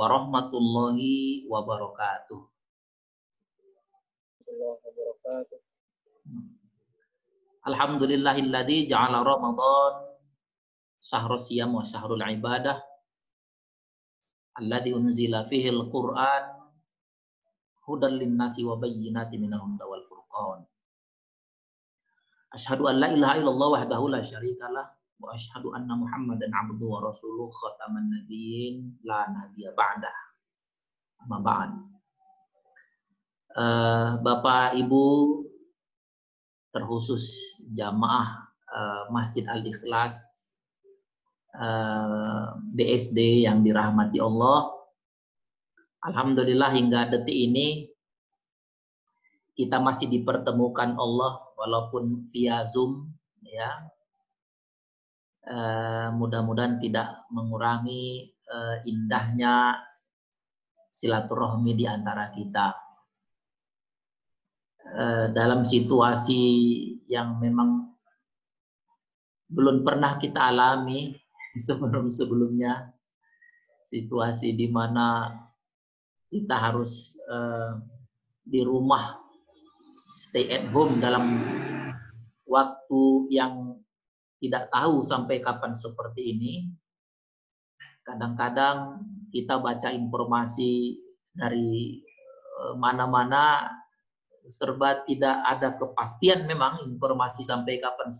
warahmatullahi wabarakatuh. Alhamdulillahilladzi ja'ala Ramadan syahrus siyam wa syahrul ibadah alladzi unzila fihi al-Qur'an hudan lin-nasi wa bayyinatin minal huda wal furqan. Asyhadu an la ilaha illallah wahdahu la syarikalah wa asyhadu anna Muhammadan abduhu wa rasuluh khataman nabiyyin la nabiyya ba'dah. Amma ba'd. Bapak Ibu, terkhusus jamaah Masjid Al-Ikhlas BSD yang dirahmati Allah, alhamdulillah hingga detik ini kita masih dipertemukan Allah walaupun via Zoom, ya. Mudah-mudahan tidak mengurangi indahnya silaturahmi di antara kita. Dalam situasi yang memang belum pernah kita alami sebelum-sebelumnya, situasi di mana kita harus di rumah, stay at home dalam waktu yang tidak tahu sampai kapan seperti ini. Kadang-kadang kita baca informasi dari mana-mana, serba tidak ada kepastian memang informasi sampai kapan.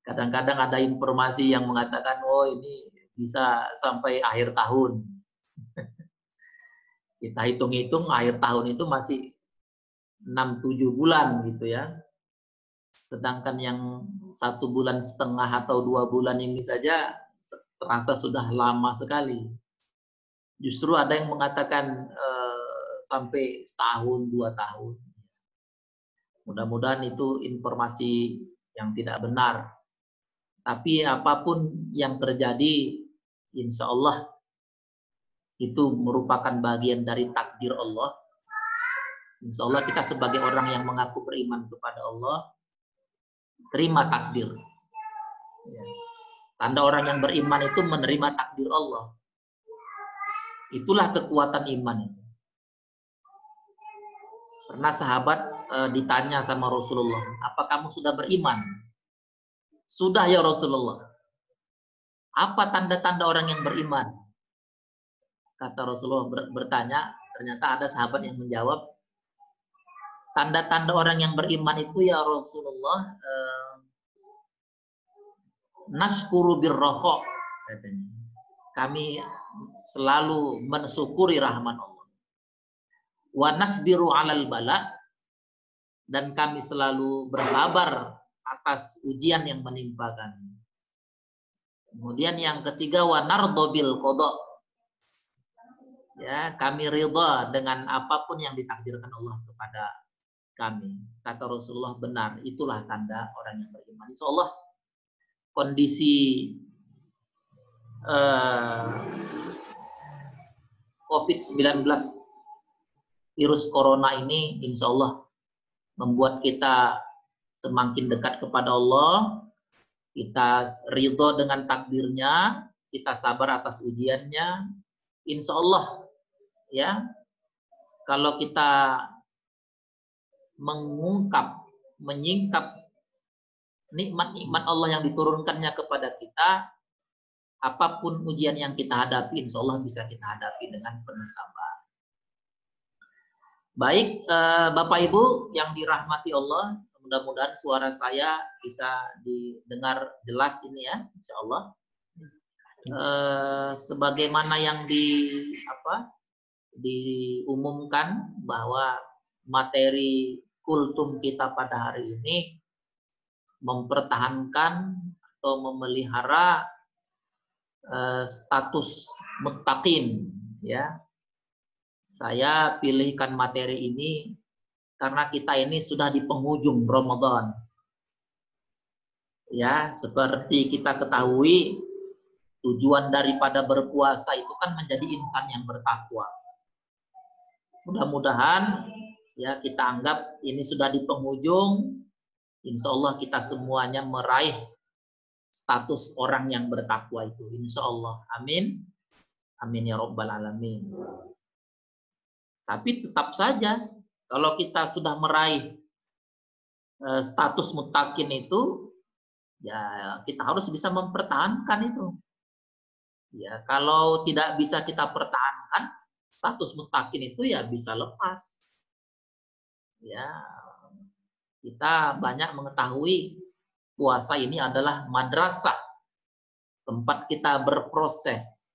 Kadang-kadang ada informasi yang mengatakan, oh ini bisa sampai akhir tahun. Kita hitung-hitung akhir tahun itu masih 6-7 bulan gitu ya. Sedangkan yang 1,5 bulan atau 2 bulan ini saja terasa sudah lama sekali. Justru ada yang mengatakan sampai setahun, 2 tahun. Mudah-mudahan itu informasi yang tidak benar. Tapi apapun yang terjadi, insya Allah itu merupakan bagian dari takdir Allah. Insya Allah kita sebagai orang yang mengaku beriman kepada Allah, terima takdir. Tanda orang yang beriman itu menerima takdir Allah. Itulah kekuatan iman. Pernah sahabat ditanya sama Rasulullah, apa kamu sudah beriman? Sudah ya Rasulullah. Apa tanda-tanda orang yang beriman? Kata Rasulullah bertanya, ternyata ada sahabat yang menjawab, tanda-tanda orang yang beriman itu ya Rasulullah, nashkuru birroho, katanya. Kami selalu mensyukuri rahman Allah. Wa nasbiru alal bala, dan kami selalu bersabar atas ujian yang menimpa kami. Kemudian yang ketiga, wa nardo bil qada. Ya, kami ridha dengan apapun yang ditakdirkan Allah kepada kami. Kata Rasulullah, benar, itulah tanda orang yang beriman. Insyaallah kondisi COVID-19 virus corona ini insyaallah membuat kita semakin dekat kepada Allah, kita ridho dengan takdirnya, kita sabar atas ujiannya. Insya Allah, ya, kalau kita menyingkap nikmat-nikmat Allah yang diturunkannya kepada kita, apapun ujian yang kita hadapi, insya Allah bisa kita hadapi dengan penuh sabar. Baik, Bapak Ibu yang dirahmati Allah, mudah-mudahan suara saya bisa didengar jelas ini ya, insya Allah. Sebagaimana yang diumumkan bahwa materi kultum kita pada hari ini mempertahankan atau memelihara status muttaqin, ya. Saya pilihkan materi ini karena kita ini sudah di penghujung Ramadan. Ya, seperti kita ketahui, tujuan daripada berpuasa itu kan menjadi insan yang bertakwa. Mudah-mudahan ya kita anggap ini sudah di penghujung. Insya Allah kita semuanya meraih status orang yang bertakwa itu. Insya Allah. Amin. Amin ya Rabbal Alamin. Tapi tetap saja, kalau kita sudah meraih status muttaqin itu, ya kita harus bisa mempertahankan itu. Ya, kalau tidak bisa kita pertahankan, status muttaqin itu ya bisa lepas. Ya, kita banyak mengetahui puasa ini adalah madrasah, tempat kita berproses.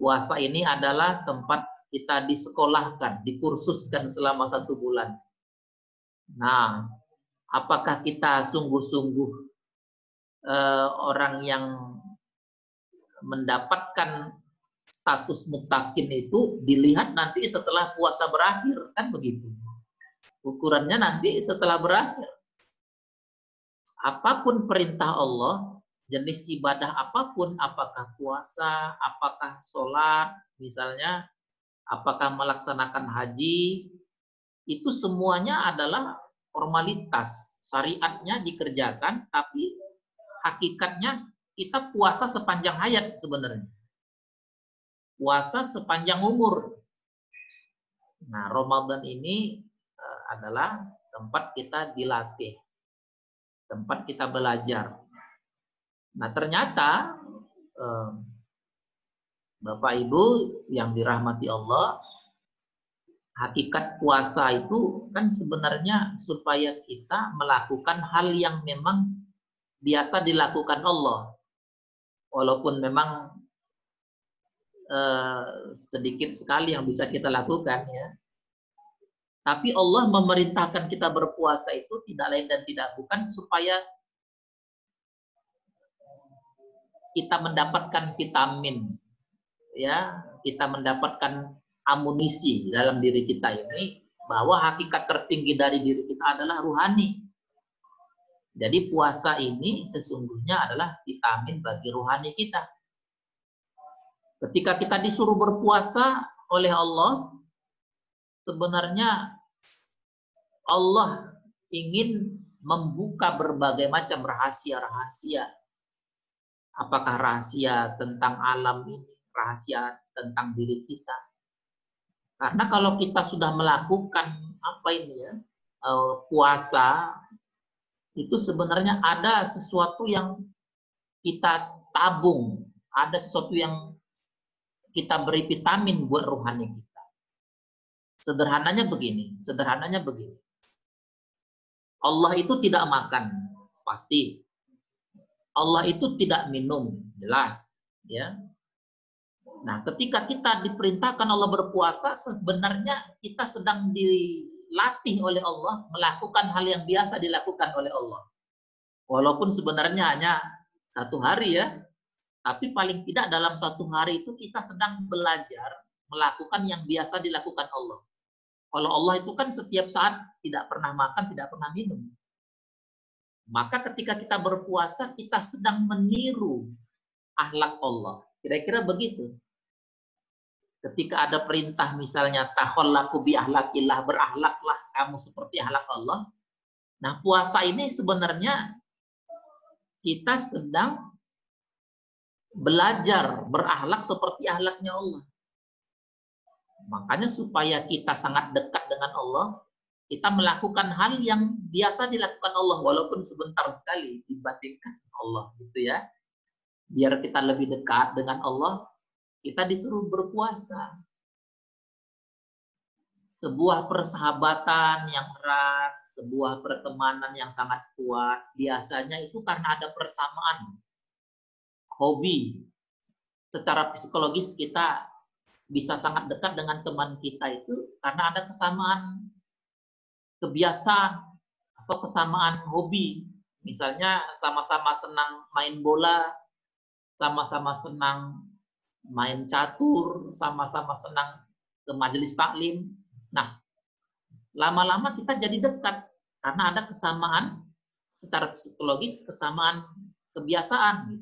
Puasa ini adalah tempat kita disekolahkan, dikursuskan selama 1 bulan. Nah, apakah kita sungguh-sungguh orang yang mendapatkan status muttaqin itu dilihat nanti setelah puasa berakhir, kan begitu. Ukurannya nanti setelah berakhir. Apapun perintah Allah, jenis ibadah apapun, apakah puasa, apakah sholat, misalnya, apakah melaksanakan haji, itu semuanya adalah formalitas. Syariatnya dikerjakan, tapi hakikatnya kita puasa sepanjang hayat sebenarnya. Puasa sepanjang umur. Nah, Ramadan ini adalah tempat kita dilatih, tempat kita belajar. Nah, ternyata Bapak Ibu yang dirahmati Allah, hakikat puasa itu kan sebenarnya supaya kita melakukan hal yang memang biasa dilakukan Allah. Walaupun memang sedikit sekali yang bisa kita lakukan ya. Tapi Allah memerintahkan kita berpuasa itu tidak lain dan tidak bukan supaya kita mendapatkan vitamin, ya, kita mendapatkan amunisi dalam diri kita ini, bahwa hakikat tertinggi dari diri kita adalah ruhani. Jadi puasa ini sesungguhnya adalah vitamin bagi ruhani kita. Ketika kita disuruh berpuasa oleh Allah, sebenarnya Allah ingin membuka berbagai macam rahasia-rahasia. Apakah rahasia tentang alam ini, rahasia tentang diri kita. Karena kalau kita sudah melakukan puasa, itu sebenarnya ada sesuatu yang kita tabung, ada sesuatu yang kita beri vitamin buat rohani kita. Sederhananya begini. Allah itu tidak makan, pasti. Allah itu tidak minum, jelas, ya. Nah, ketika kita diperintahkan Allah berpuasa, sebenarnya kita sedang dilatih oleh Allah melakukan hal yang biasa dilakukan oleh Allah. Walaupun sebenarnya hanya 1 hari ya, tapi paling tidak dalam 1 hari itu kita sedang belajar melakukan yang biasa dilakukan Allah. Kalau Allah itu kan setiap saat tidak pernah makan, tidak pernah minum. Maka ketika kita berpuasa, kita sedang meniru akhlak Allah. Kira-kira begitu. Ketika ada perintah misalnya takhallaku bi akhlaqillah, berakhlaklah kamu seperti akhlak Allah. Nah, puasa ini sebenarnya kita sedang belajar berakhlak seperti akhlaknya Allah. Makanya supaya kita sangat dekat dengan Allah, kita melakukan hal yang biasa dilakukan Allah walaupun sebentar sekali dibandingkan Allah, gitu ya. Biar kita lebih dekat dengan Allah, kita disuruh berpuasa. Sebuah persahabatan yang erat, sebuah pertemanan yang sangat kuat, biasanya itu karena ada persamaan hobi. Secara psikologis kita bisa sangat dekat dengan teman kita itu karena ada kesamaan kebiasaan atau kesamaan hobi. Misalnya sama-sama senang main bola, sama-sama senang main catur, sama-sama senang ke majelis taklim. Nah, lama-lama kita jadi dekat karena ada kesamaan secara psikologis, kesamaan kebiasaan.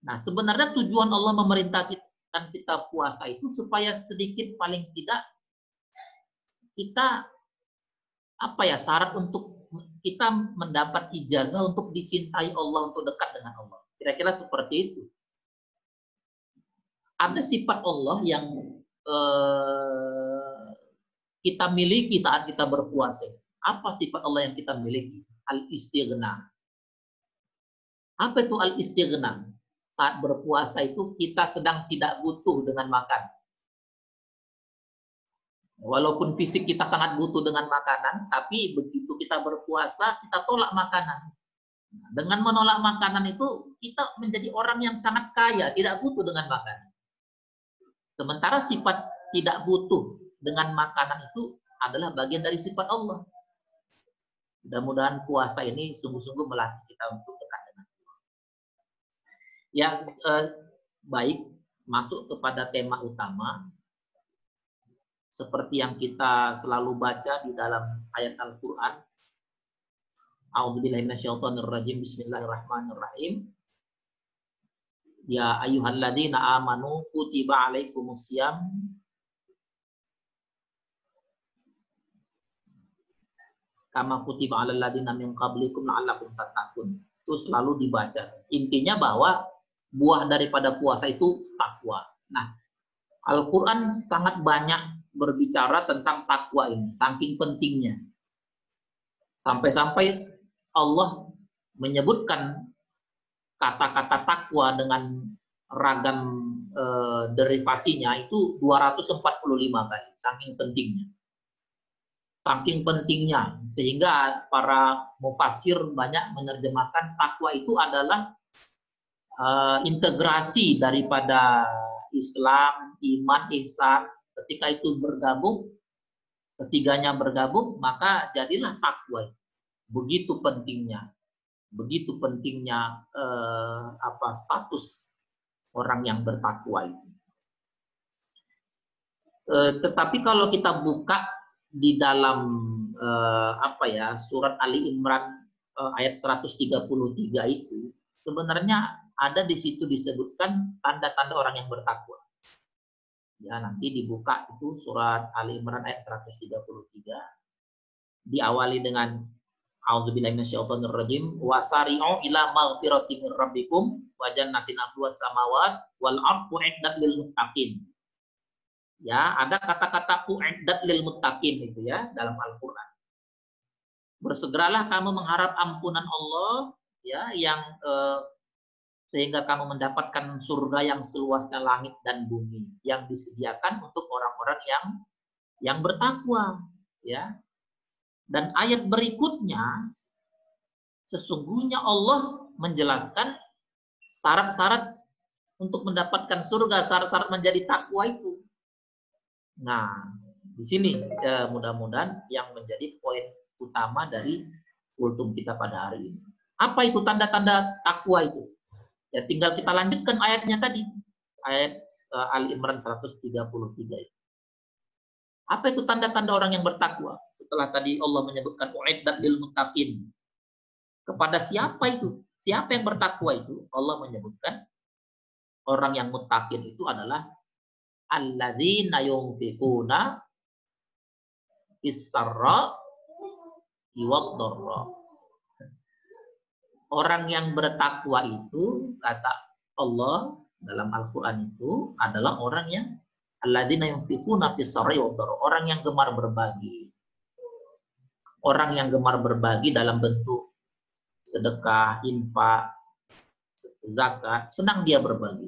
Nah, sebenarnya tujuan Allah memerintahkan kita puasa itu supaya sedikit paling tidak kita syarat untuk kita mendapat ijazah untuk dicintai Allah, untuk dekat dengan Allah. Kira-kira seperti itu. ada sifat Allah yang kita miliki saat kita berpuasa. Apa sifat Allah yang kita miliki? Al-istighna. Apa itu al-istighna? Saat berpuasa itu kita sedang tidak butuh dengan makan. Walaupun fisik kita sangat butuh dengan makanan, tapi begitu kita berpuasa, kita tolak makanan. Dengan menolak makanan itu, kita menjadi orang yang sangat kaya, tidak butuh dengan makanan. Sementara sifat tidak butuh dengan makanan itu adalah bagian dari sifat Allah. Mudah-mudahan puasa ini sungguh-sungguh melatih kita untuk dekat dengan Allah. Ya, baik, masuk kepada tema utama. Seperti yang kita selalu baca di dalam ayat Al-Quran. A'udzubillahi minasyaitonirrajim. Bismillahirrahmanirrahim. Ya ayyuhalladzina amanu kutiba alaikumusiyam kama kutiba alal ladzina min qablikum la'allakum tattaqun. Itu selalu dibaca. Intinya bahwa buah daripada puasa itu takwa. Nah, Al-Quran sangat banyak berbicara tentang takwa ini, saking pentingnya. Sampai-sampai Allah menyebutkan kata-kata takwa dengan ragam derivasinya itu 245 kali, saking pentingnya. Saking pentingnya, sehingga para mufasir banyak menerjemahkan takwa itu adalah integrasi daripada Islam, iman, ihsan. Ketika itu bergabung, ketiganya bergabung, maka jadilah takwa. Begitu pentingnya status orang yang bertakwa itu. Tetapi kalau kita buka di dalam surat Ali Imran ayat 133 itu, sebenarnya ada di situ disebutkan tanda-tanda orang yang bertakwa. Ya, nanti dibuka itu surat Ali Imran ayat 133. Diawali dengan A'udzubillahi minasyaitonirrajim wasari'u ila maghfiratin min rabbikum wa jannatin 'arduhas samawati wal ardu u'iddat lil muttaqin. Ya, ada kata-kata u'iddat lil muttaqin itu ya dalam Al-Qur'an. Bersegeralah kamu mengharap ampunan Allah ya yang sehingga kamu mendapatkan surga yang seluasnya langit dan bumi yang disediakan untuk orang-orang yang bertakwa ya. Dan ayat berikutnya sesungguhnya Allah menjelaskan syarat-syarat untuk mendapatkan surga, syarat-syarat menjadi takwa itu. Nah, di sini mudah-mudahan yang menjadi poin utama dari kultum kita pada hari ini. Apa itu tanda-tanda takwa itu? Ya, tinggal kita lanjutkan ayatnya tadi. Ayat Ali Imran 133 itu. Apa itu tanda-tanda orang yang bertakwa? Setelah tadi Allah menyebutkan u'iddat lil muttaqin. Kepada siapa itu? Siapa yang bertakwa itu? Allah menyebutkan orang yang muttaqin itu adalah alladzina yunfiquna fis-sarra wad-dharra. Orang yang bertakwa itu, kata Allah dalam Al-Quran itu, adalah orang yang alladzina yunfiquna fis-sarri wad-dharra, orang yang gemar berbagi. Orang yang gemar berbagi dalam bentuk sedekah, infak, zakat, senang dia berbagi.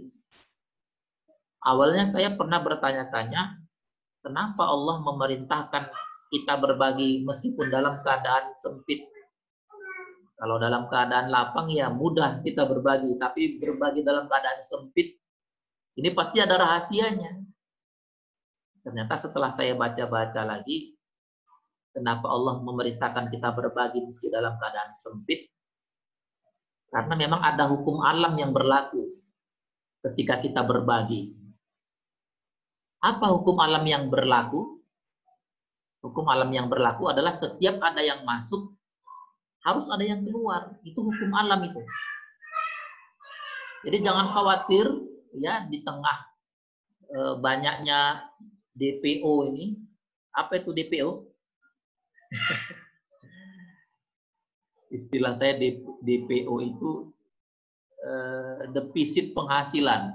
Awalnya saya pernah bertanya-tanya, kenapa Allah memerintahkan kita berbagi meskipun dalam keadaan sempit? Kalau dalam keadaan lapang ya mudah kita berbagi, tapi berbagi dalam keadaan sempit, ini pasti ada rahasianya. Ternyata setelah saya baca-baca lagi, kenapa Allah memerintahkan kita berbagi meski dalam keadaan sempit? Karena memang ada hukum alam yang berlaku ketika kita berbagi. Apa hukum alam yang berlaku? Hukum alam yang berlaku adalah setiap ada yang masuk, harus ada yang keluar. Itu hukum alam itu. Jadi jangan khawatir ya di tengah banyaknya DPO ini. Apa itu DPO? Istilah saya DPO itu defisit penghasilan.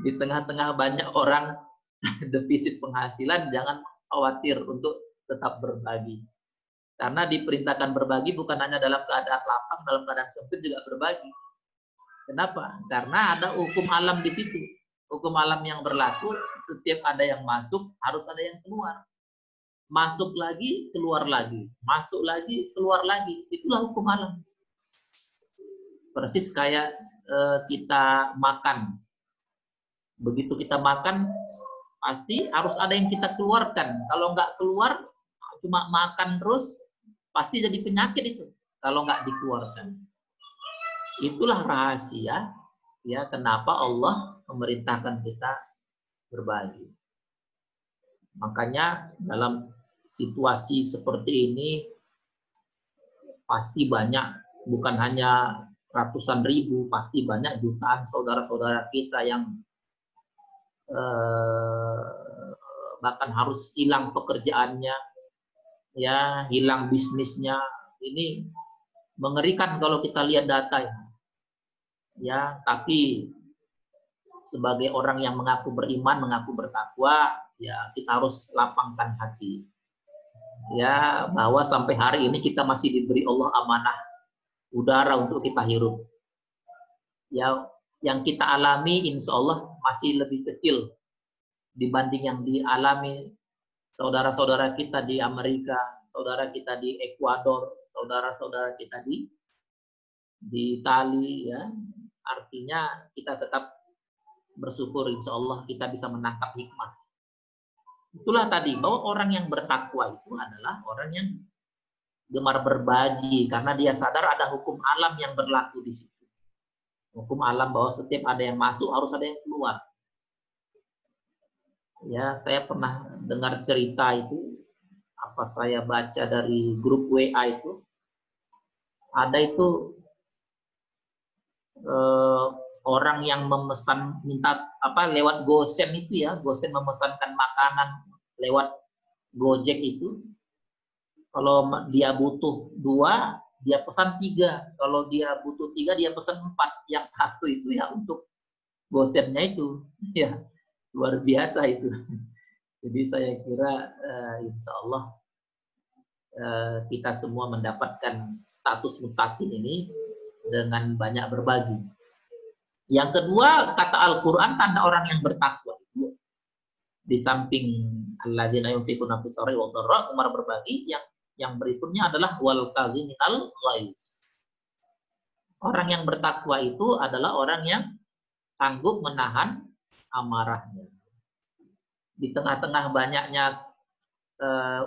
Di tengah-tengah banyak orang defisit penghasilan, jangan khawatir untuk tetap berbagi. Karena diperintahkan berbagi bukan hanya dalam keadaan lapang, dalam keadaan sempit juga berbagi. Kenapa? Karena ada hukum alam di situ. Hukum alam yang berlaku, setiap ada yang masuk, harus ada yang keluar. Masuk lagi, keluar lagi. Masuk lagi, keluar lagi. Itulah hukum alam. Persis kayak kita makan. Begitu kita makan, pasti harus ada yang kita keluarkan. Kalau nggak keluar, cuma makan terus, pasti jadi penyakit itu. Kalau nggak dikeluarkan. Itulah rahasia, ya kenapa Allah memerintahkan kita berbagi. Makanya dalam situasi seperti ini, pasti banyak, bukan hanya ratusan ribu, pasti banyak jutaan saudara-saudara kita yang bahkan harus hilang pekerjaannya, ya hilang bisnisnya. Ini mengerikan kalau kita lihat data ya. Tapi sebagai orang yang mengaku beriman, mengaku bertakwa, ya kita harus lapangkan hati, ya bahwa sampai hari ini kita masih diberi Allah amanah udara untuk kita hirup. Ya, yang kita alami insya Allah masih lebih kecil dibanding yang dialami saudara-saudara kita di Amerika, saudara kita di Ekuador, saudara-saudara kita di Itali, ya. Artinya kita tetap bersyukur, insya Allah kita bisa menangkap hikmah. Itulah tadi, bahwa orang yang bertakwa itu adalah orang yang gemar berbagi, karena dia sadar ada hukum alam yang berlaku di situ. Hukum alam bahwa setiap ada yang masuk harus ada yang keluar. Ya, saya pernah dengar cerita itu, apa saya baca dari grup WA itu, ada itu orang yang memesan, minta apa lewat GoSend itu ya, GoSend memesankan makanan lewat Gojek itu. Kalau dia butuh 2, dia pesan 3. Kalau dia butuh 3, dia pesan 4. Yang 1 itu ya untuk GoSend-nya itu, ya luar biasa itu. Jadi saya kira insya Allah kita semua mendapatkan status muttaqin ini dengan banyak berbagi. Yang kedua, kata Al-Quran, tanda orang yang bertakwa itu, di samping alladzina yunfiquna fis sarra'i wad dharra, gemar berbagi, yang berikutnya adalah wal kaziminal ghaiz. Orang yang bertakwa itu adalah orang yang sanggup menahan amarahnya. Di tengah-tengah banyaknya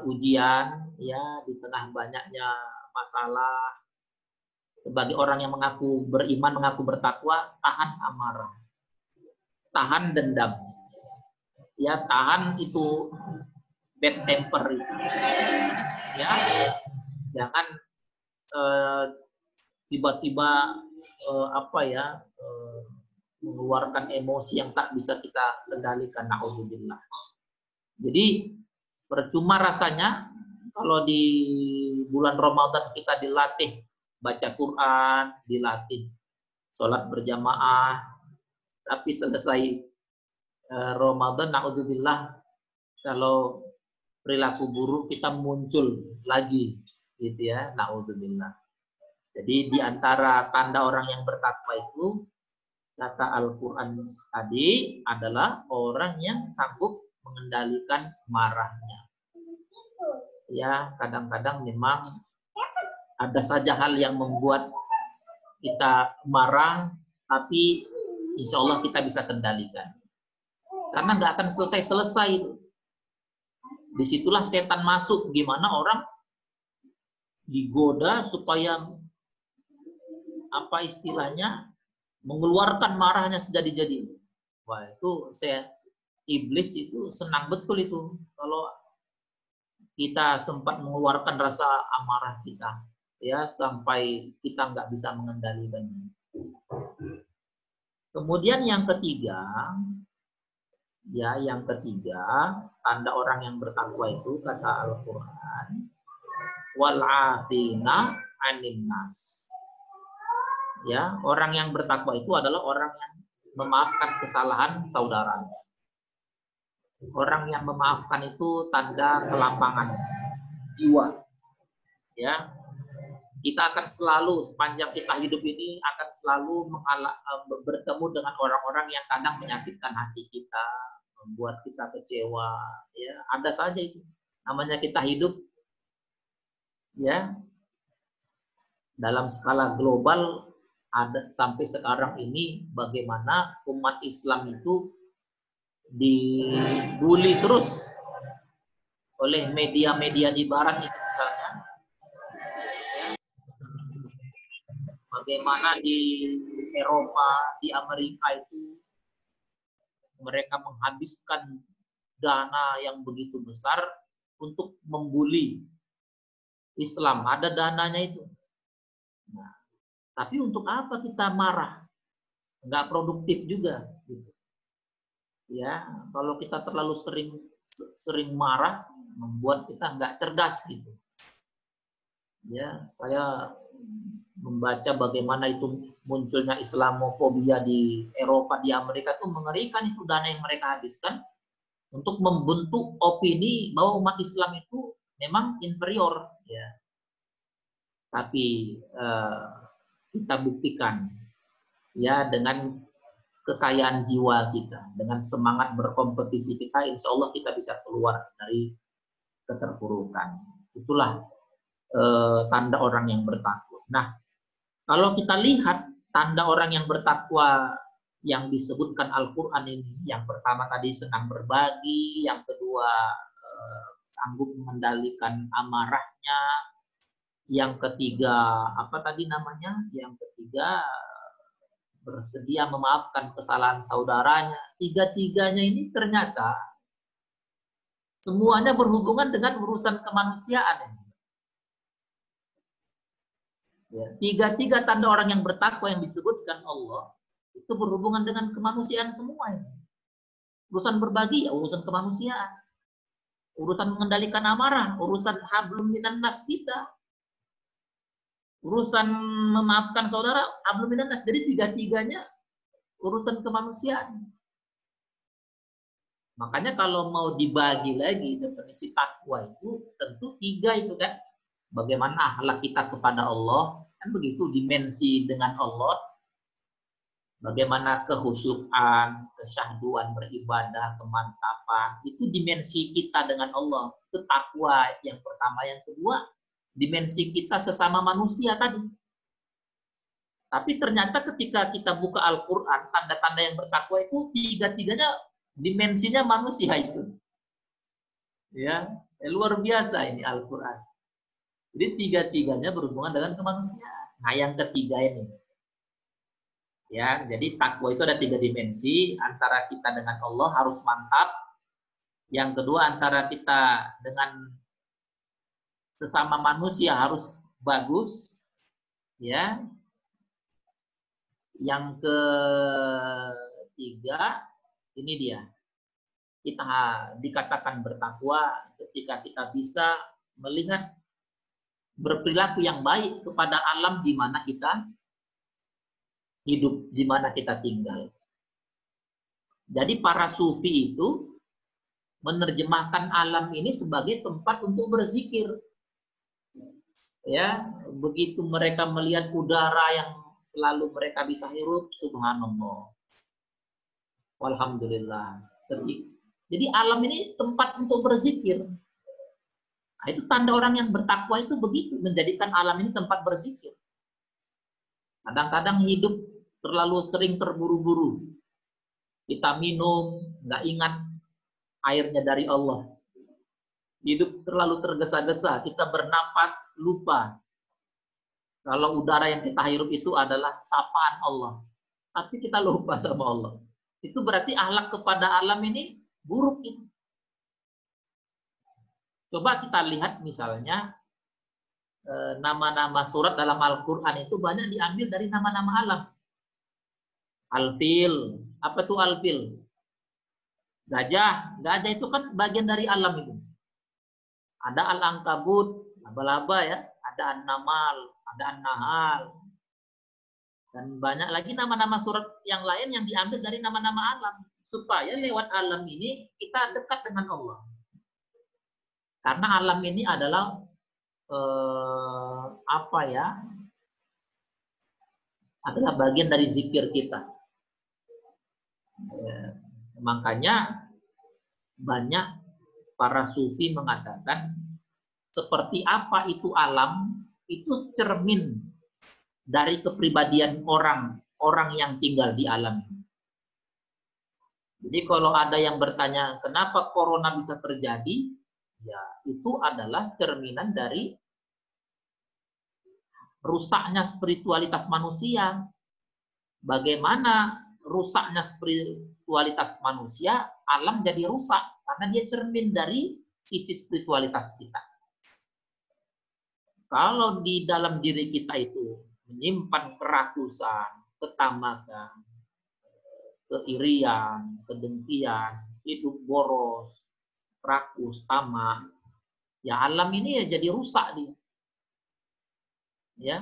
ujian, ya, di tengah banyaknya masalah, sebagai orang yang mengaku beriman, mengaku bertakwa, tahan amarah, tahan dendam, ya tahan itu bad temper itu, ya jangan tiba-tiba mengeluarkan emosi yang tak bisa kita kendalikan. Na'udzubillah. Jadi percuma rasanya kalau di bulan Ramadan kita dilatih baca Quran, dilatih sholat berjamaah, tapi selesai Ramadan, na'udzubillah, kalau perilaku buruk kita muncul lagi, gitu ya, na'udzubillah. Jadi di antara tanda orang yang bertakwa itu, kata Al-Quran tadi, adalah orang yang sanggup mengendalikan marahnya. Ya, kadang-kadang memang ada saja hal yang membuat kita marah, tapi insya Allah kita bisa kendalikan. Karena nggak akan selesai-selesai itu. Disitulah setan masuk, gimana orang digoda supaya apa istilahnya, mengeluarkan marahnya sejadi-jadi. Wah, itu iblis itu senang betul itu kalau kita sempat mengeluarkan rasa amarah kita, ya, sampai kita nggak bisa mengendalikannya. Kemudian yang ketiga, tanda orang yang bertakwa itu, kata Al-Quran, wal 'afina 'anil nas. Ya, orang yang bertakwa itu adalah orang yang memaafkan kesalahan saudaranya. Orang yang memaafkan itu tanda kelapangan jiwa. Ya, kita akan selalu sepanjang kita hidup ini akan selalu bertemu dengan orang-orang yang kadang menyakitkan hati kita, membuat kita kecewa. Ya, ada saja itu. Namanya kita hidup. Ya, dalam skala global ada sampai sekarang ini bagaimana umat Islam itu dibully terus oleh media-media di barat itu misalnya. Bagaimana di Eropa, di Amerika itu mereka menghabiskan dana yang begitu besar untuk membuli Islam. Ada dananya itu. Nah, tapi untuk apa kita marah? Nggak produktif juga. Gitu. Ya, kalau kita terlalu sering marah, membuat kita nggak cerdas gitu. Ya, saya membaca bagaimana itu munculnya Islamofobia di Eropa, di Amerika itu mengerikan, itu dana yang mereka habiskan untuk membentuk opini bahwa umat Islam itu memang inferior, ya. Tapi kita buktikan, ya, dengan kekayaan jiwa kita, dengan semangat berkompetisi kita, insya Allah kita bisa keluar dari keterpurukan. Itulah tanda orang yang bertakwa. Nah, kalau kita lihat tanda orang yang bertakwa yang disebutkan Al-Quran ini, yang pertama tadi senang berbagi, yang kedua sanggup mengendalikan amarahnya, yang ketiga apa tadi namanya, yang ketiga bersedia memaafkan kesalahan saudaranya. Tiga-tiganya ini ternyata semuanya berhubungan dengan urusan kemanusiaan. Ya, tiga-tiga tanda orang yang bertakwa yang disebutkan Allah itu berhubungan dengan kemanusiaan semua. Urusan berbagi, ya urusan kemanusiaan. Urusan mengendalikan amarah, urusan hablum minan nas kita. Urusan memaafkan saudara, hablum minan nas. Jadi tiga-tiganya urusan kemanusiaan. Makanya kalau mau dibagi lagi definisi takwa itu tentu tiga itu kan. Bagaimana akhlak kita kepada Allah, kan begitu, dimensi dengan Allah. Bagaimana kehusyukan, kesyahduan beribadah, kemantapan, itu dimensi kita dengan Allah. Itu takwa yang pertama. Yang kedua, dimensi kita sesama manusia tadi. Tapi ternyata ketika kita buka Al-Quran, tanda-tanda yang bertakwa itu tiga-tiganya dimensinya manusia itu. Ya, luar biasa ini Al-Quran. Jadi tiga-tiganya berhubungan dengan kemanusiaan. Nah, yang ketiga ini, ya, jadi takwa itu ada tiga dimensi. Antara kita dengan Allah harus mantap. Yang kedua, antara kita dengan sesama manusia harus bagus. Ya. Yang ketiga, ini dia. Kita dikatakan bertakwa ketika kita bisa melihat berperilaku yang baik kepada alam di mana kita hidup, di mana kita tinggal. Jadi para sufi itu menerjemahkan alam ini sebagai tempat untuk berzikir. Ya, begitu mereka melihat udara yang selalu mereka bisa hirup, subhanallah. Walhamdulillah. Jadi alam ini tempat untuk berzikir. Nah, itu tanda orang yang bertakwa itu begitu, menjadikan alam ini tempat berzikir. Kadang-kadang hidup terlalu sering terburu-buru. Kita minum, nggak ingat airnya dari Allah. Hidup terlalu tergesa-gesa, kita bernapas lupa. Kalau udara yang kita hirup itu adalah sapaan Allah. Tapi kita lupa sama Allah. Itu berarti akhlak kepada alam ini buruk. Ini. Coba kita lihat misalnya nama-nama surat dalam Al-Quran itu banyak diambil dari nama-nama alam. Al-Fil. Apa itu Al-Fil? Gajah. Gajah itu kan bagian dari alam itu. Ada Al-Ankabut, laba-laba ya. Ada An-Namal, ada An-Nahal. Dan banyak lagi nama-nama surat yang lain yang diambil dari nama-nama alam. Supaya lewat alam ini kita dekat dengan Allah. Karena alam ini adalah adalah bagian dari zikir kita. Makanya banyak para sufi mengatakan seperti apa itu alam, itu cermin dari kepribadian orang yang tinggal di alam. Jadi kalau ada yang bertanya kenapa corona bisa terjadi, ya itu adalah cerminan dari rusaknya spiritualitas manusia. Bagaimana rusaknya spiritualitas manusia, alam jadi rusak karena dia cermin dari sisi spiritualitas kita. Kalau di dalam diri kita itu menyimpan kerakusan, ketamakan, keirian, kedengkian, hidup boros, rakus, tamak, ya alam ini ya jadi rusak dia. Ya,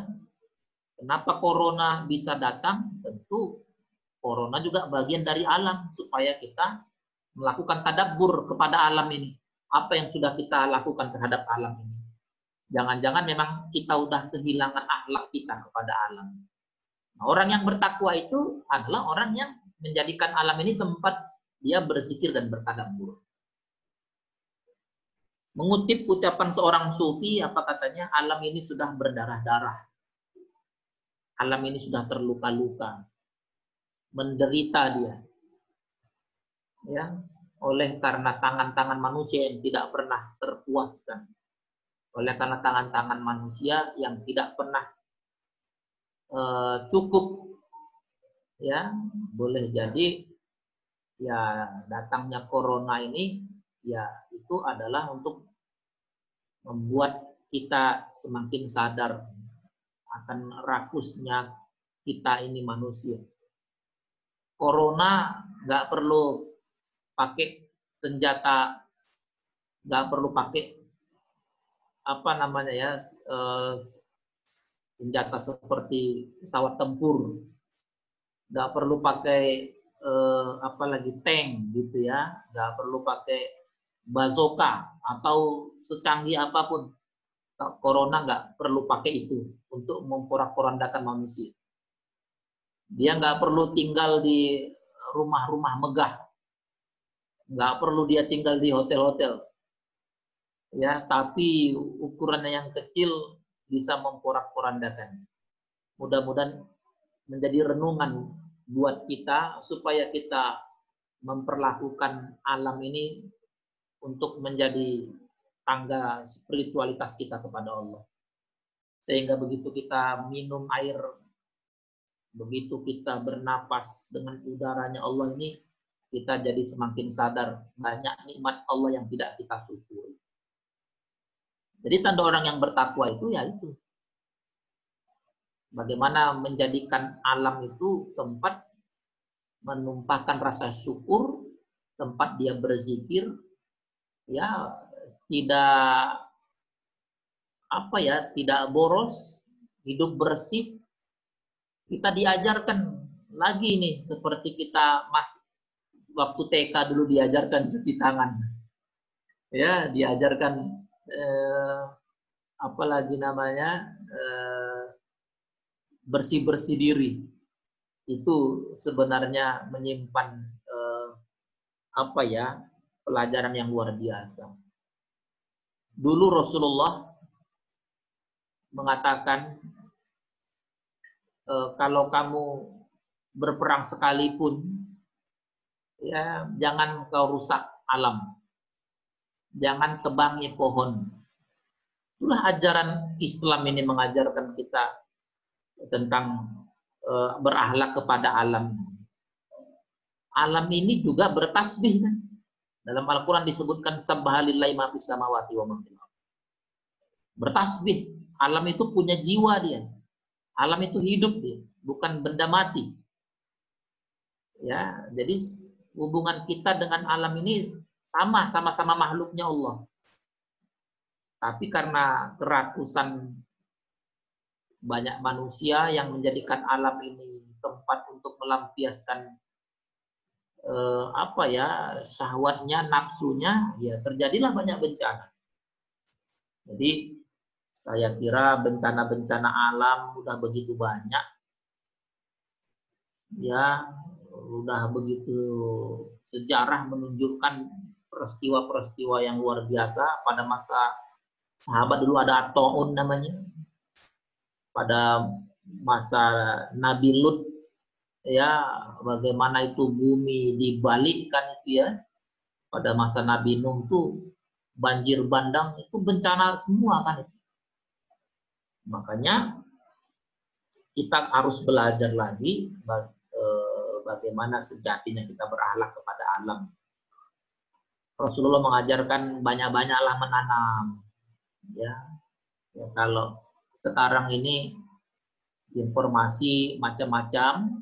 kenapa corona bisa datang? Tentu corona juga bagian dari alam supaya kita melakukan tadabbur kepada alam ini. Apa yang sudah kita lakukan terhadap alam ini? Jangan-jangan memang kita udah kehilangan akhlak kita kepada alam. Nah, orang yang bertakwa itu adalah orang yang menjadikan alam ini tempat dia berzikir dan bertadabbur. Mengutip ucapan seorang sufi, apa katanya? Alam ini sudah berdarah-darah. Alam ini sudah terluka-luka. Menderita dia. Ya, oleh karena tangan-tangan manusia yang tidak pernah terpuaskan. Oleh karena tangan-tangan manusia yang tidak pernah cukup. Ya, boleh jadi ya datangnya corona ini ya itu adalah untuk membuat kita semakin sadar akan rakusnya kita ini manusia. Corona nggak perlu pakai senjata, nggak perlu pakai senjata seperti pesawat tempur, nggak perlu pakai apalagi tank gitu ya, nggak perlu pakai bazooka atau secanggih apapun. Corona nggak perlu pakai itu untuk memporak-porandakan manusia. Dia nggak perlu tinggal di rumah-rumah megah, nggak perlu dia tinggal di hotel-hotel, ya. Tapi ukurannya yang kecil bisa memporak-porandakan. Mudah-mudahan menjadi renungan buat kita supaya kita memperlakukan alam ini untuk menjadi tangga spiritualitas kita kepada Allah. Sehingga begitu kita minum air, begitu kita bernapas dengan udaranya Allah ini, kita jadi semakin sadar banyak nikmat Allah yang tidak kita syukuri. Jadi tanda orang yang bertakwa itu ya itu. Bagaimana menjadikan alam itu tempat menumpahkan rasa syukur, tempat dia berzikir, ya tidak boros, hidup bersih. Kita diajarkan lagi nih seperti kita waktu TK dulu diajarkan cuci tangan. Ya, diajarkan bersih-bersih diri. Itu sebenarnya menyimpan pelajaran yang luar biasa. Dulu Rasulullah mengatakan kalau kamu berperang sekalipun, ya jangan kau rusak alam, jangan tebangi pohon. Itulah ajaran Islam ini mengajarkan kita tentang berakhlak kepada alam. Alam ini juga bertasbih kan? Dalam Al-Quran disebutkan sabbahalillahi ma fis samawati wa ma fil ardh. Bertasbih. Alam itu punya jiwa dia. Alam itu hidup dia, bukan benda mati. Ya, jadi hubungan kita dengan alam ini sama-sama makhluknya Allah. Tapi karena kerakusan banyak manusia yang menjadikan alam ini tempat untuk melampiaskan apa ya, syahwatnya, nafsunya, ya terjadilah banyak bencana. Jadi saya kira bencana-bencana alam udah begitu banyak, ya udah begitu, sejarah menunjukkan peristiwa-peristiwa yang luar biasa. Pada masa sahabat dulu ada At-Ta'un namanya, pada masa Nabi Lut, ya bagaimana itu bumi dibalikkan itu ya. Pada masa Nabi Nuh tuh banjir bandang, itu bencana semua kan. Makanya kita harus belajar lagi bagaimana sejatinya kita berakhlak kepada alam. Rasulullah mengajarkan banyak-banyaklah menanam. Ya, kalau sekarang ini informasi macam-macam,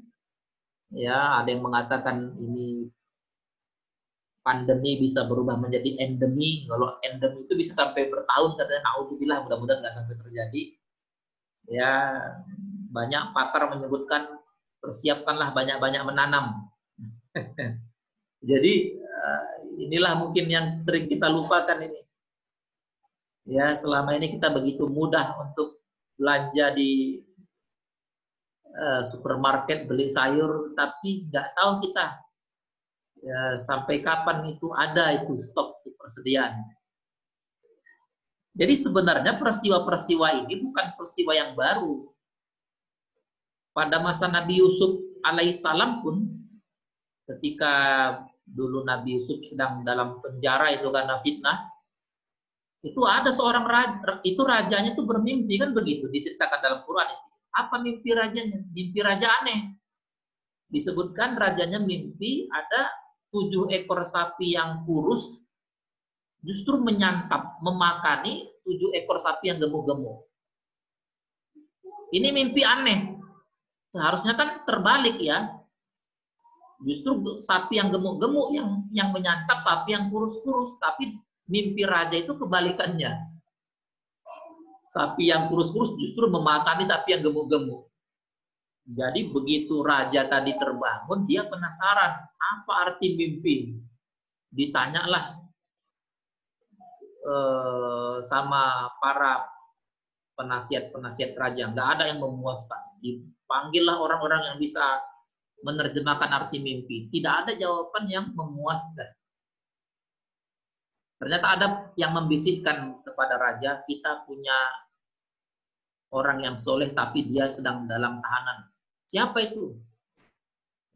ya ada yang mengatakan ini pandemi bisa berubah menjadi endemi. Kalau endemi itu bisa sampai bertahun, katanya. Naudzubillah, mudah-mudahan nggak sampai terjadi. Ya, banyak pakar menyebutkan persiapkanlah banyak-banyak menanam. Jadi inilah mungkin yang sering kita lupakan ini. Ya, selama ini kita begitu mudah untuk belanja di supermarket, beli sayur, tapi nggak tahu kita ya, sampai kapan itu ada itu stok, itu persediaan. Jadi sebenarnya peristiwa-peristiwa ini bukan peristiwa yang baru. Pada masa Nabi Yusuf alaihissalam pun, ketika dulu Nabi Yusuf sedang dalam penjara itu karena fitnah, itu ada seorang raja, itu rajanya itu bermimpi, kan begitu diceritakan dalam Quran itu. Apa mimpi rajanya? Mimpi raja aneh. Disebutkan rajanya mimpi ada 7 ekor sapi yang kurus justru menyantap, memakani 7 ekor sapi yang gemuk-gemuk. Ini mimpi aneh. Seharusnya kan terbalik ya. Justru sapi yang gemuk-gemuk yang menyantap sapi yang kurus-kurus. Tapi mimpi raja itu kebalikannya. Sapi yang kurus-kurus justru memakani sapi yang gemuk-gemuk. Jadi begitu raja tadi terbangun, dia penasaran apa arti mimpi. Ditanyalah sama para penasihat raja, nggak ada yang memuaskan. Dipanggillah orang-orang yang bisa menerjemahkan arti mimpi, tidak ada jawaban yang memuaskan. Ternyata ada yang membisikkan kepada raja, kita punya orang yang soleh tapi dia sedang dalam tahanan. Siapa itu?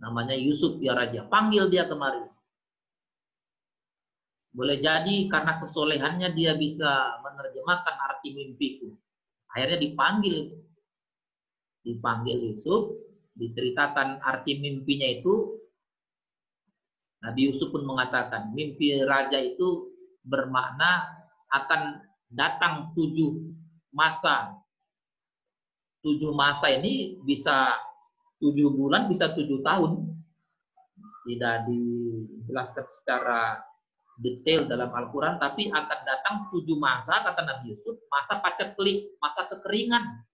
Namanya Yusuf ya raja, panggil dia kemari. Boleh jadi karena kesolehannya dia bisa menerjemahkan arti mimpiku. Akhirnya dipanggil Yusuf, diceritakan arti mimpinya itu. Nabi Yusuf pun mengatakan, mimpi raja itu bermakna akan datang 7 masa. 7 masa ini bisa 7 bulan, bisa 7 tahun. Tidak dijelaskan secara detail dalam Al-Quran, tapi akan datang 7 masa, kata Nabi Yusuf, masa paceklik, masa kekeringan.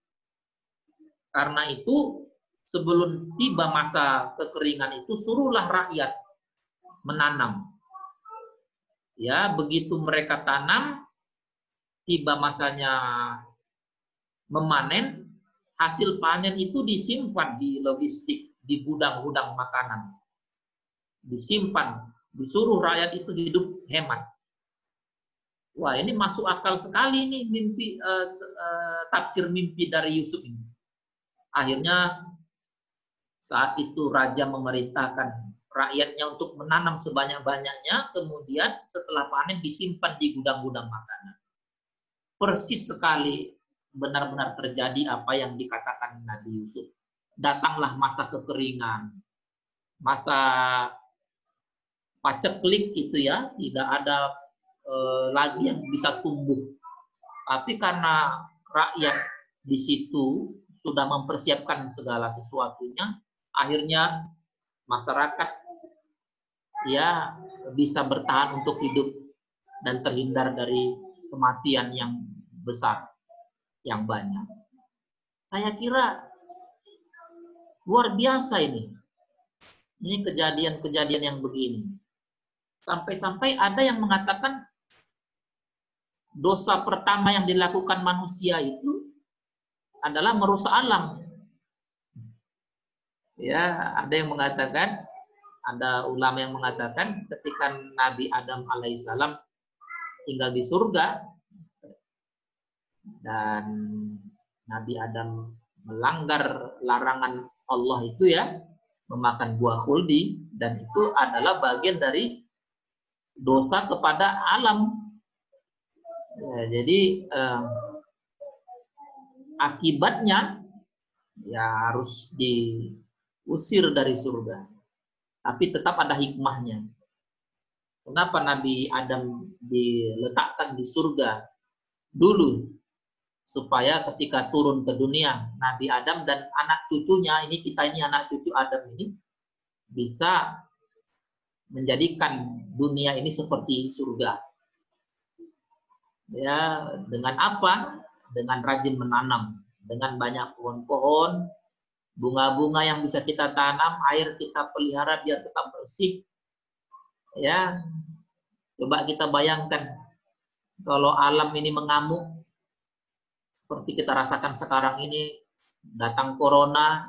Karena itu sebelum tiba masa kekeringan itu, suruhlah rakyat menanam. Ya, begitu mereka tanam, tiba masanya memanen, hasil panen itu disimpan di logistik, di gudang-gudang makanan. Disimpan, disuruh rakyat itu hidup hemat. Wah, ini masuk akal sekali nih mimpi, tafsir mimpi dari Yusuf ini. Akhirnya saat itu raja memerintahkan rakyatnya untuk menanam sebanyak-banyaknya, kemudian setelah panen disimpan di gudang-gudang makanan. Persis sekali benar-benar terjadi apa yang dikatakan Nabi Yusuf. Datanglah masa kekeringan, masa paceklik itu ya, tidak ada lagi yang bisa tumbuh. Tapi karena rakyat di situ sudah mempersiapkan segala sesuatunya, akhirnya masyarakat ya bisa bertahan untuk hidup dan terhindar dari kematian yang besar, yang banyak. Saya kira luar biasa ini. Ini kejadian-kejadian yang begini. Sampai-sampai ada yang mengatakan dosa pertama yang dilakukan manusia itu adalah merusak alam. Ya, ada yang mengatakan, ada ulama yang mengatakan ketika Nabi Adam alaihissalam tinggal di surga dan Nabi Adam melanggar larangan Allah itu ya, memakan buah khuldi, dan itu adalah bagian dari dosa kepada alam. Ya, jadi akibatnya ya harus diusir dari surga. Tapi tetap ada hikmahnya. Kenapa Nabi Adam diletakkan di surga dulu? Supaya ketika turun ke dunia, Nabi Adam dan anak cucunya, kita ini anak cucu Adam ini, bisa menjadikan dunia ini seperti surga. Ya, dengan apa? Dengan rajin menanam, dengan banyak pohon-pohon, bunga-bunga yang bisa kita tanam, air kita pelihara biar tetap bersih. Ya, coba kita bayangkan kalau alam ini mengamuk seperti kita rasakan sekarang ini, datang corona,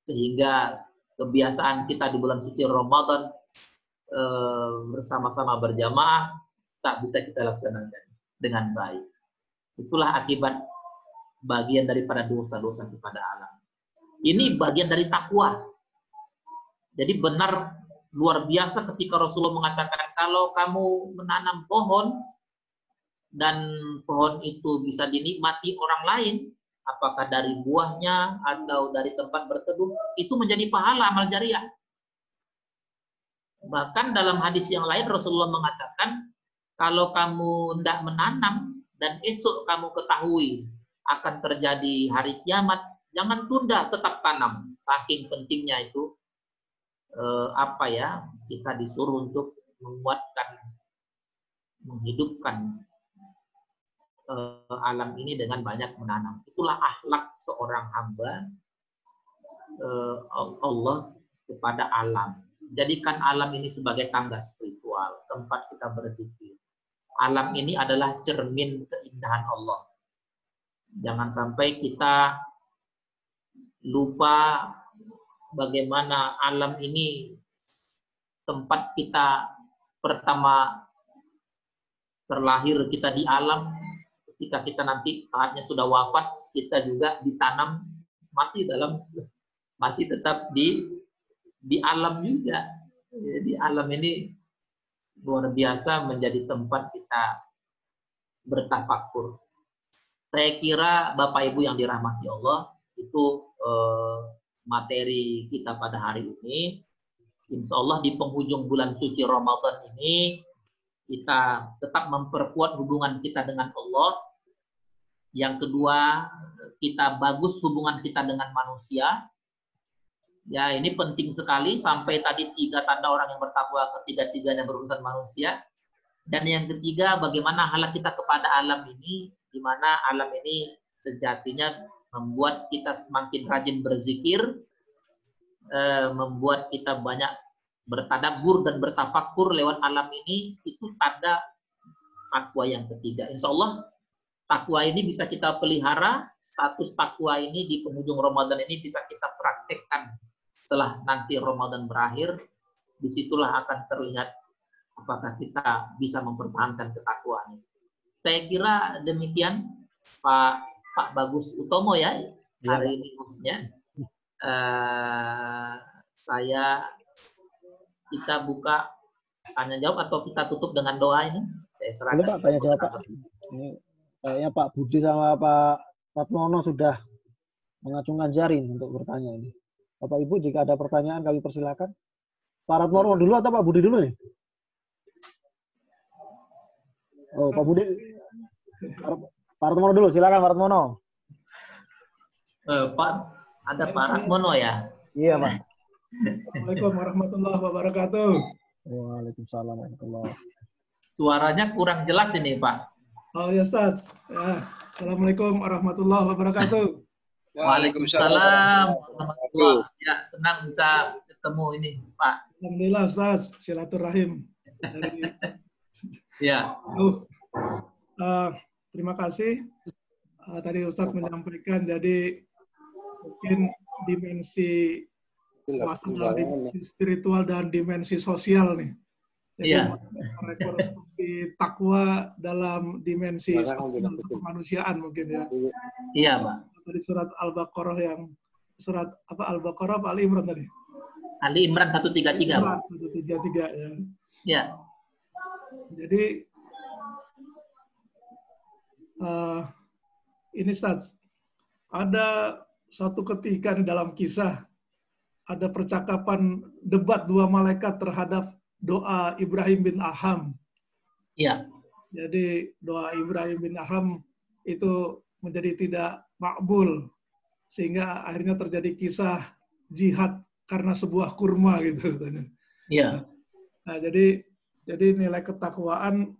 sehingga kebiasaan kita di bulan suci Ramadan bersama-sama berjamaah tak bisa kita laksanakan dengan baik. Itulah akibat bagian daripada dosa-dosa kepada alam. Ini bagian dari takwa. Jadi benar luar biasa ketika Rasulullah mengatakan kalau kamu menanam pohon dan pohon itu bisa dinikmati orang lain, apakah dari buahnya atau dari tempat berteduh, itu menjadi pahala amal jariah. Bahkan dalam hadis yang lain Rasulullah mengatakan, kalau kamu tidak menanam dan esok kamu ketahui akan terjadi hari kiamat, jangan tunda, tetap tanam. Saking pentingnya itu kita disuruh untuk menguatkan, menghidupkan alam ini dengan banyak menanam. Itulah akhlak seorang hamba Allah kepada alam. Jadikan alam ini sebagai tangga spiritual, tempat kita berzikir. Alam ini adalah cermin keindahan Allah. Jangan sampai kita lupa bagaimana alam ini tempat kita pertama terlahir, kita di alam. Ketika kita nanti saatnya sudah wafat, kita juga ditanam masih tetap di alam juga. Jadi alam ini luar biasa menjadi tempat kita bertafakur. Saya kira Bapak Ibu yang dirahmati Allah, itu materi kita pada hari ini. Insya Allah di penghujung bulan suci Ramadan ini kita tetap memperkuat hubungan kita dengan Allah. Yang kedua, kita bagus hubungan kita dengan manusia. Ya, ini penting sekali. Sampai tadi 3 tanda orang yang bertakwa, ketiga-tiganya berurusan manusia. Dan yang ketiga, bagaimana halal kita kepada alam ini, di mana alam ini sejatinya membuat kita semakin rajin berzikir, membuat kita banyak bertadabbur dan bertafakur lewat alam ini. Itu tanda takwa yang ketiga. Insya Allah takwa ini bisa kita pelihara. Status takwa ini di penghujung Ramadan ini bisa kita praktekkan setelah nanti Ramadan berakhir. Disitulah akan terlihat apakah kita bisa mempertahankan ketakwaan. Saya kira demikian Pak Bagus Utomo ya hari ini hostnya. Kita buka tanya jawab atau kita tutup dengan doa ini? Saya serahkan. Pak, tanya jawab Pak. Ini kayaknya Pak Budi sama Pak Ratmono sudah mengacungkan jari untuk bertanya ini. Bapak Ibu jika ada pertanyaan kami persilakan. Pak Ratmono dulu atau Pak Budi dulu nih? Oh, Pak Budi. Pak Ratmono dulu, silakan Pak Ratmono. Pak, ada Pak Ratmono ya? Iya, Pak. Assalamualaikum warahmatullahi wabarakatuh. Waalaikumsalam warahmatullahi wabarakatuh. Suaranya kurang jelas ini, Pak. Oh ya, Ustaz. Ya. Assalamualaikum warahmatullahi wabarakatuh. Waalaikumsalam warahmatullahi wabarakatuh. Ya, senang bisa ketemu ini, Pak. Alhamdulillah, Ustaz. Silaturahim. Ya. Terima kasih. Tadi Ustaz menyampaikan, jadi mungkin dimensi puasa dalam dimensi spiritual dan dimensi sosial nih. Jadi rekonstruksi takwa dalam dimensi sosial kemanusiaan mungkin ya. Iya, Pak. Tadi surat Al-Baqarah yang surat apa Al-Baqarah apa Ali Imran tadi? Ali Imran 133, Pak. 133 ya. Ya. Jadi ini Ustaz, ada satu ketika di dalam kisah ada percakapan debat dua malaikat terhadap doa Ibrahim bin Adham. Iya. Jadi doa Ibrahim bin Adham itu menjadi tidak makbul sehingga akhirnya terjadi kisah jihad karena sebuah kurma gitu katanya. Iya. Nah, jadi nilai ketakwaan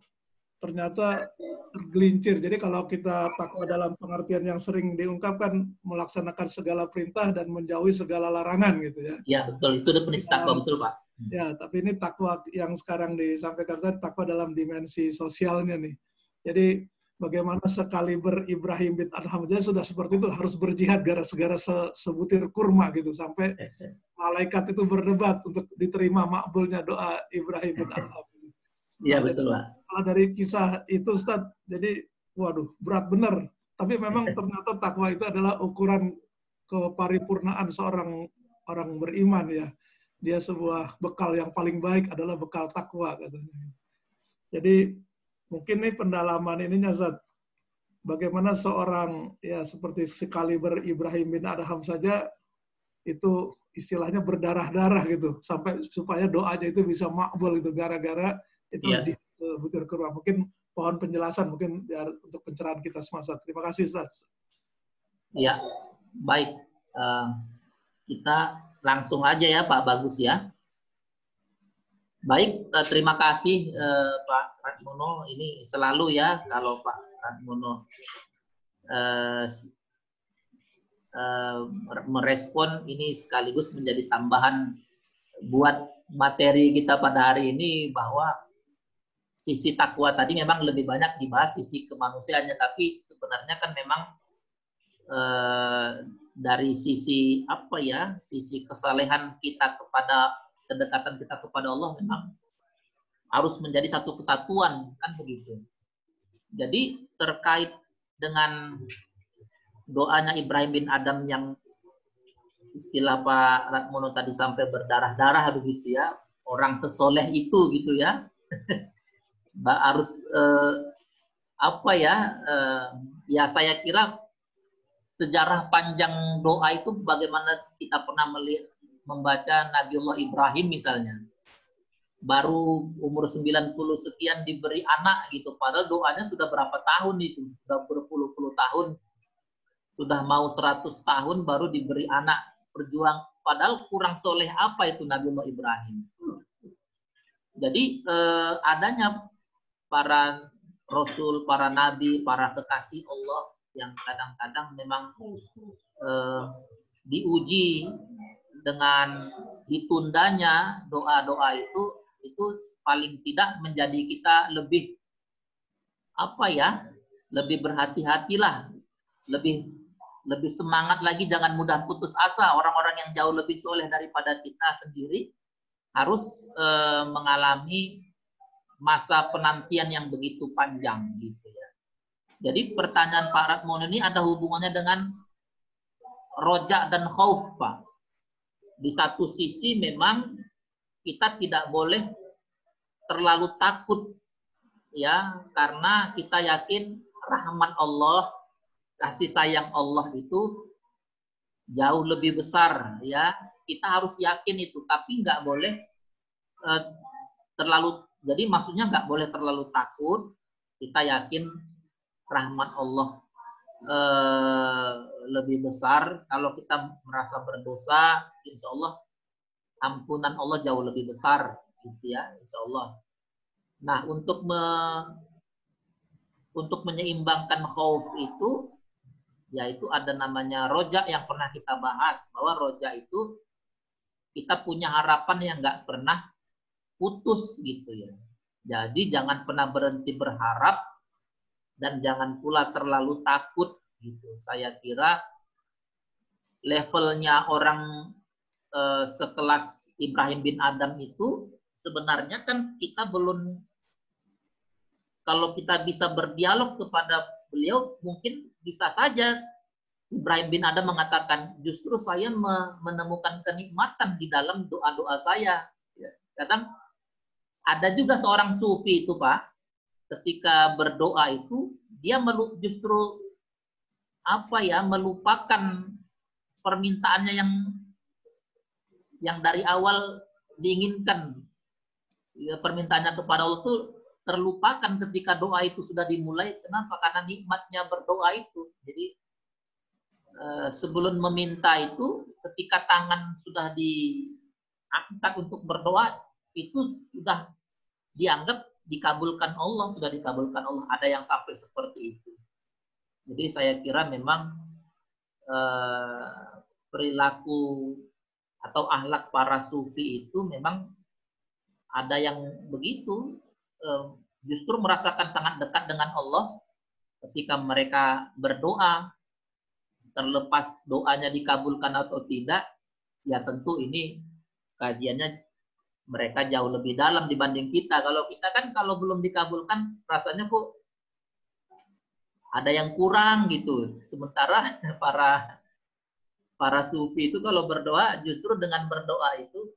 ternyata tergelincir. Jadi kalau kita takwa dalam pengertian yang sering diungkapkan melaksanakan segala perintah dan menjauhi segala larangan gitu ya. Iya, betul. Itu definisi takwa, betul, Pak. Ya, tapi ini takwa yang sekarang disampaikan tadi takwa dalam dimensi sosialnya nih. Jadi bagaimana sekaliber Ibrahim bin Adham aja sudah seperti itu, harus berjihad gara-gara sebutir kurma gitu, sampai malaikat itu berdebat untuk diterima makbulnya doa Ibrahim bin Adham. Iya, betul, Pak. Kalau dari kisah itu Ustaz, jadi waduh, berat benar. Tapi memang ternyata takwa itu adalah ukuran keparipurnaan seorang orang beriman ya. Dia sebuah bekal yang paling baik adalah bekal takwa katanya. Jadi mungkin nih pendalaman ininya Ustaz. Bagaimana seorang ya seperti sekaliber Ibrahim bin Adham saja itu istilahnya berdarah-darah gitu sampai supaya doanya itu bisa makbul itu gara-gara itulah jihad sebutir kurma. Mungkin pohon penjelasan mungkin biar untuk pencerahan kita semua. Terima kasih Ustaz. Ya, baik. Kita langsung aja ya Pak Bagus ya. Baik, terima kasih Pak Ratmono. Ini selalu ya kalau Pak Ratmono merespon ini sekaligus menjadi tambahan buat materi kita pada hari ini, bahwa sisi takwa tadi memang lebih banyak dibahas sisi kemanusiaannya, tapi sebenarnya kan memang dari sisi apa ya, sisi kesalehan kita kepada kedekatan kita kepada Allah memang harus menjadi satu kesatuan, kan begitu. Jadi terkait dengan doanya Ibrahim bin Adham yang istilah Pak Ratmono tadi sampai berdarah-darah begitu ya, orang sesoleh itu gitu ya. Harus apa ya, ya saya kira sejarah panjang doa itu bagaimana kita pernah membaca Nabiullah Ibrahim misalnya, baru umur 90 sekian diberi anak gitu, padahal doanya sudah berapa tahun itu, sudah berpuluh-puluh tahun, sudah mau 100 tahun baru diberi anak, berjuang, padahal kurang soleh apa itu Nabiullah Ibrahim. Jadi adanya para rasul, para nabi, para kekasih Allah yang kadang-kadang memang diuji dengan ditundanya doa-doa itu paling tidak menjadi kita lebih apa ya, lebih berhati-hatilah, lebih semangat lagi, jangan mudah putus asa. Orang-orang yang jauh lebih soleh daripada kita sendiri harus mengalami masa penantian yang begitu panjang gitu ya. Jadi pertanyaan Pak Ratmono ini ada hubungannya dengan roja dan khauf, Pak. Di satu sisi memang kita tidak boleh terlalu takut ya, karena kita yakin rahmat Allah, kasih sayang Allah itu jauh lebih besar ya. Kita harus yakin itu, tapi nggak boleh terlalu, jadi maksudnya nggak boleh terlalu takut. Kita yakin rahmat Allah lebih besar. Kalau kita merasa berdosa, insya Allah ampunan Allah jauh lebih besar gitu ya, insya Allah. Nah, untuk menyeimbangkan khauf itu yaitu ada namanya roja yang pernah kita bahas, bahwa roja itu kita punya harapan yang nggak pernah putus gitu ya. Jadi jangan pernah berhenti berharap dan jangan pula terlalu takut gitu. Saya kira levelnya orang sekelas Ibrahim bin Adham itu sebenarnya kan kita belum, kalau kita bisa berdialog kepada beliau mungkin bisa saja Ibrahim bin Adham mengatakan, justru saya menemukan kenikmatan di dalam doa-doa saya. Kadang ada juga seorang sufi itu Pak, ketika berdoa itu dia justru melupakan permintaannya yang dari awal diinginkan. Ya, permintaannya kepada Allah itu terlupakan ketika doa itu sudah dimulai. Kenapa? Karena nikmatnya berdoa itu. Jadi sebelum meminta itu, ketika tangan sudah diangkat untuk berdoa, itu sudah dianggap dikabulkan Allah, sudah dikabulkan Allah. Ada yang sampai seperti itu. Jadi saya kira memang perilaku atau akhlak para sufi itu memang ada yang begitu, justru merasakan sangat dekat dengan Allah ketika mereka berdoa. Terlepas doanya dikabulkan atau tidak, ya tentu ini kajiannya mereka jauh lebih dalam dibanding kita. Kalau kita kan kalau belum dikabulkan rasanya kok ada yang kurang gitu. Sementara para sufi itu kalau berdoa, justru dengan berdoa itu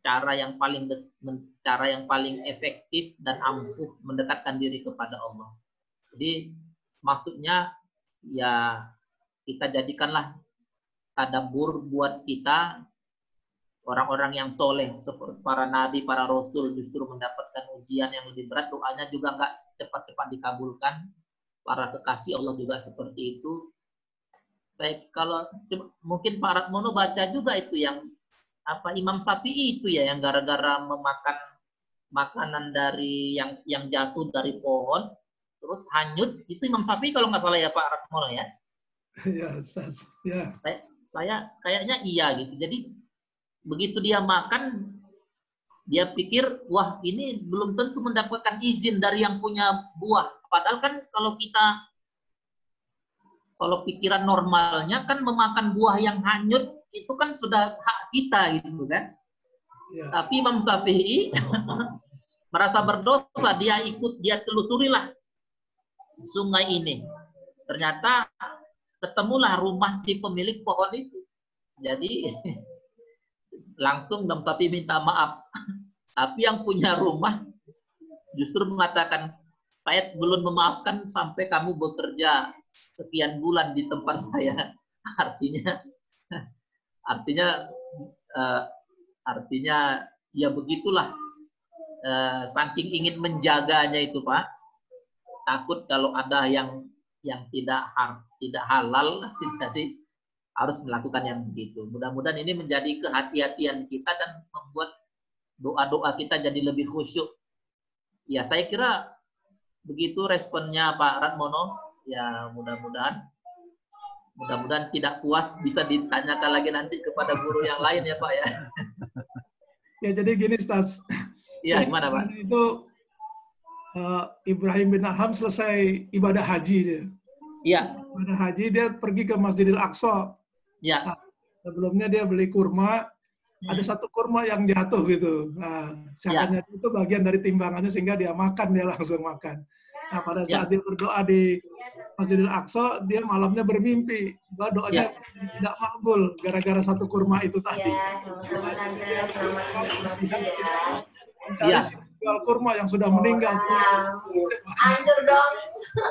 cara yang paling efektif dan ampuh mendekatkan diri kepada Allah. Jadi maksudnya ya kita jadikanlah tadabbur buat kita, orang-orang yang soleh seperti para nabi, para rasul justru mendapatkan ujian yang lebih berat, doanya juga nggak cepat-cepat dikabulkan. Para kekasih Allah juga seperti itu. Kalau mungkin Pak Ratmono baca juga itu yang Imam Syafi'i itu ya, yang gara-gara memakan makanan dari yang jatuh dari pohon terus hanyut, itu Imam Syafi'i kalau nggak salah ya Pak Ratmono ya. Ya. Saya kayaknya iya gitu. Jadi begitu dia makan, dia pikir wah ini belum tentu mendapatkan izin dari yang punya buah. Padahal kan kalau pikiran normalnya kan memakan buah yang hanyut itu kan sudah hak kita gitu kan. Ya. Tapi Imam Syafi'i merasa berdosa, dia telusurilah sungai ini. Ternyata ketemulah rumah si pemilik pohon itu. Jadi langsung Imam Syafi'i minta maaf. Tapi yang punya rumah justru mengatakan, saya belum memaafkan sampai kamu bekerja sekian bulan di tempat saya. Artinya ya begitulah. Saking ingin menjaganya itu Pak, takut kalau ada yang tidak halal, jadi harus melakukan yang begitu. Mudah-mudahan ini menjadi kehati-hatian kita dan membuat doa-doa kita jadi lebih khusyuk. Ya saya kira begitu responnya Pak Ratmono. Ya mudah-mudahan tidak puas bisa ditanyakan lagi nanti kepada guru yang lain ya Pak ya. Ya jadi gini Ustaz. Iya gimana Pak? Itu Ibrahim bin Adham selesai ibadah haji dia. Iya. Ibadah haji dia pergi ke Masjidil Aqsa. Iya. Nah, sebelumnya dia beli kurma, ada satu kurma yang jatuh gitu. Nah, siapanya itu bagian dari timbangannya sehingga dia langsung makan. Nah, pada saat dia berdoa di Masjidil Aqsa, dia malamnya bermimpi bahwa doanya tidak makbul gara-gara satu kurma itu tadi. Mencari jual kurma yang sudah meninggal. Hancur dong.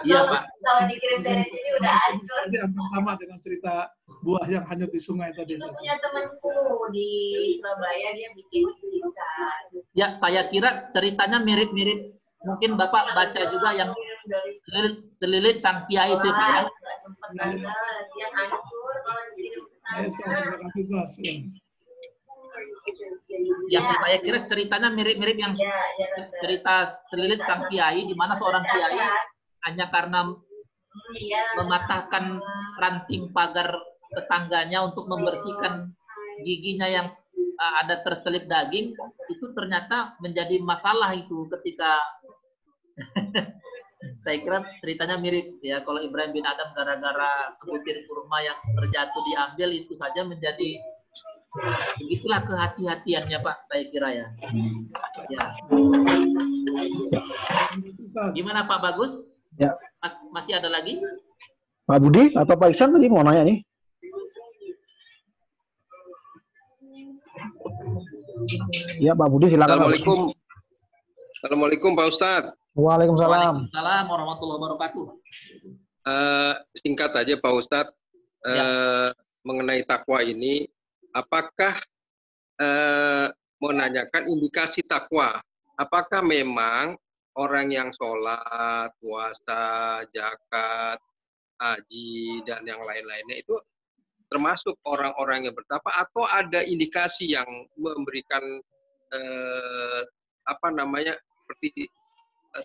Iya Pak. Kalau dikirim dari sini udah hancur. Jadi hampir sama dengan cerita buah yang hanyut di sungai tadi. Itu punya temanku di Surabaya, dia bikin ikan. Ya, saya kira ceritanya mirip-mirip. Mungkin Bapak baca juga yang Selilit Sang Kiai itu Pak ya. Yang hancur kalau dikirim ke sana. Terima kasih Sas. Yang saya kira ceritanya mirip-mirip yang cerita Selilit Sang Kiai, di mana seorang kiai hanya karena mematahkan ranting pagar tetangganya untuk membersihkan giginya yang ada terselip daging, itu ternyata menjadi masalah itu ketika saya kira ceritanya mirip ya, kalau Ibrahim bin Adam gara-gara sebutir kurma yang terjatuh diambil, itu saja menjadi begitulah kehati-hatiannya Pak, saya kira ya. Ya. Gimana Pak Bagus? Ya. Masih ada lagi? Pak Budi atau Pak Iksan tadi mau nanya nih? Ya Pak Budi silakan. Assalamualaikum. Assalamualaikum Pak Ustadz. Waalaikumsalam. Waalaikumsalam warahmatullahi wabarakatuh. Singkat aja Pak Ustadz, mengenai takwa ini, apakah mau nanyakan indikasi takwa? Apakah memang orang yang sholat, puasa, zakat, haji, dan yang lain-lainnya itu termasuk orang-orang yang bertakwa, atau ada indikasi yang memberikan seperti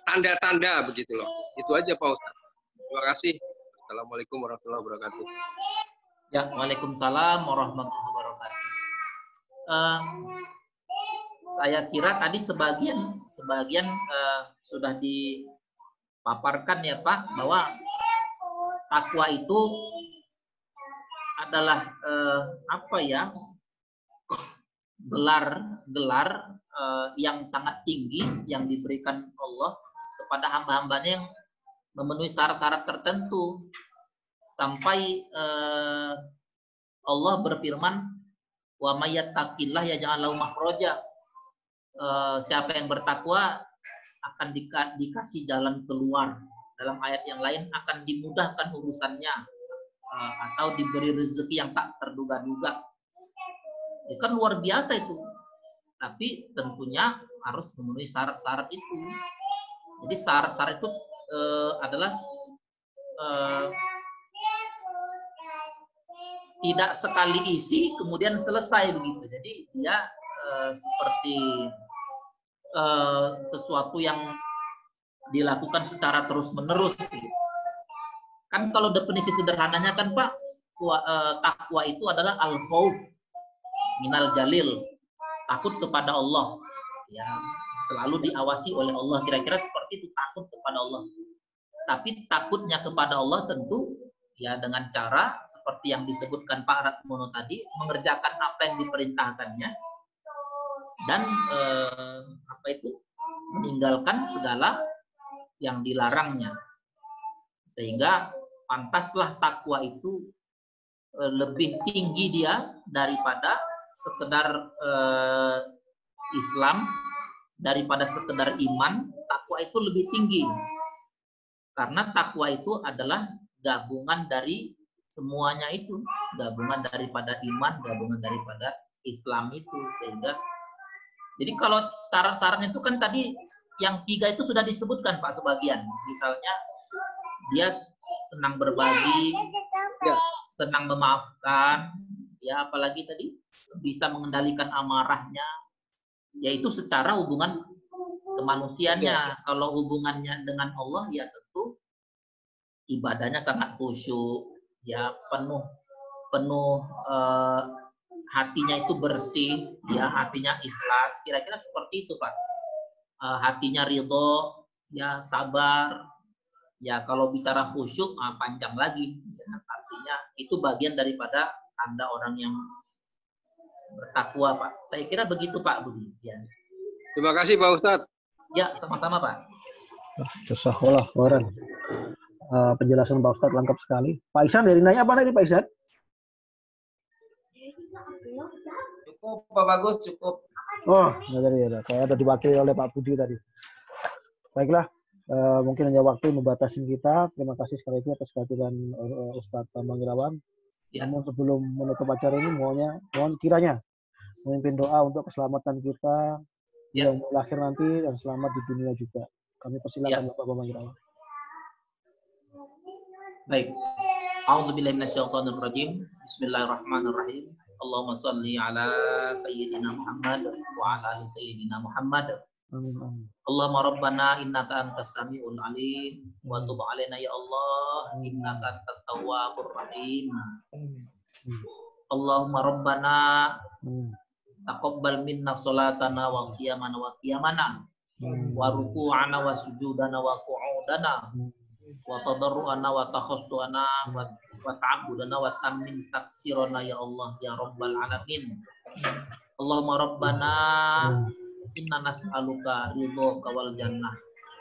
tanda-tanda begitu loh. Itu aja Pak Ustadz. Terima kasih. Assalamualaikum warahmatullahi wabarakatuh. Ya, waalaikumsalam warahmatullahi wabarakatuh. Saya kira tadi sebagian sudah dipaparkan ya Pak, bahwa takwa itu adalah gelar yang sangat tinggi yang diberikan Allah kepada hamba-hambanya yang memenuhi syarat-syarat tertentu, sampai Allah berfirman, wa may yattaqillah yaj'al lahu makhraja. Siapa yang bertakwa akan dikasih jalan keluar. Dalam ayat yang lain akan dimudahkan urusannya, atau diberi rezeki yang tak terduga-duga. Itu kan luar biasa itu. Tapi tentunya harus memenuhi syarat-syarat itu. Jadi syarat-syarat itu adalah tidak sekali isi kemudian selesai begitu. Jadi dia seperti sesuatu yang dilakukan secara terus-menerus. Gitu. Kan kalau definisi sederhananya kan Pak, takwa itu adalah al-khauf minal jalil, takut kepada Allah, ya, selalu diawasi oleh Allah, kira-kira seperti itu, takut kepada Allah. Tapi takutnya kepada Allah tentu ya dengan cara seperti yang disebutkan Pak Ratmono tadi, mengerjakan apa yang diperintahkannya dan meninggalkan segala yang dilarangnya. Sehingga pantaslah takwa itu lebih tinggi dia daripada sekedar Islam, daripada sekedar iman. Takwa itu lebih tinggi karena takwa itu adalah gabungan dari semuanya itu, gabungan daripada iman, gabungan daripada Islam itu. Sehingga jadi kalau syarat-syaratnya itu kan tadi yang 3 itu sudah disebutkan Pak sebagian. Misalnya dia senang berbagi, ya, senang memaafkan, ya apalagi tadi bisa mengendalikan amarahnya, yaitu secara hubungan kemanusiaannya. Kalau hubungannya dengan Allah ya tentu ibadahnya sangat khusyuk, ya penuh hatinya itu bersih, ya hatinya ikhlas, kira-kira seperti itu Pak. Hatinya ridho, ya sabar. Ya kalau bicara khusyuk panjang lagi, ya, artinya itu bagian daripada tanda orang yang bertakwa Pak. Saya kira begitu Pak Budi. Ya. Terima kasih Pak Ustadz. Ya sama-sama Pak. Jazakallah khairan. Penjelasan Pak Ustadz lengkap sekali. Pak Iksan dari nanya apa tadi Pak Iksan? Cukup Pak Bagus, cukup. Oh, ya tadi ya. Kayak ada diwakili oleh Pak Budi tadi. Baiklah. Mungkin hanya waktu membatasi kita. Terima kasih sekali lagi atas kehadiran Ustadz Bambang Irawan. Ya. Namun sebelum menutup acara ini, mohon kiranya memimpin doa untuk keselamatan kita yang lahir nanti dan selamat di dunia juga. Kami persilakan Bapak Bambang Irawan. Baik. A'udzubillahi minasyaitonirrajim. Bismillahirrahmanirrahim. Allahumma shalli ala sayyidina Muhammad wa ala ali sayyidina Muhammad. Amin. Amin. Allahumma rabbana innaka antas samiul alim wa tub alaina ya Allah innaka antat tawwabur rahim. Allahumma rabbana taqabbal minna salatana wa siyamana wa qiyamana wa ruku'ana wa sujudana wa qu'udana wa tadarru'ana wa takhassuana wa ta'abbudana wa tammin taksirana ya Allah ya rabbal alamin. Allahumma rabbana inna nas'aluka ridhoka wal jannah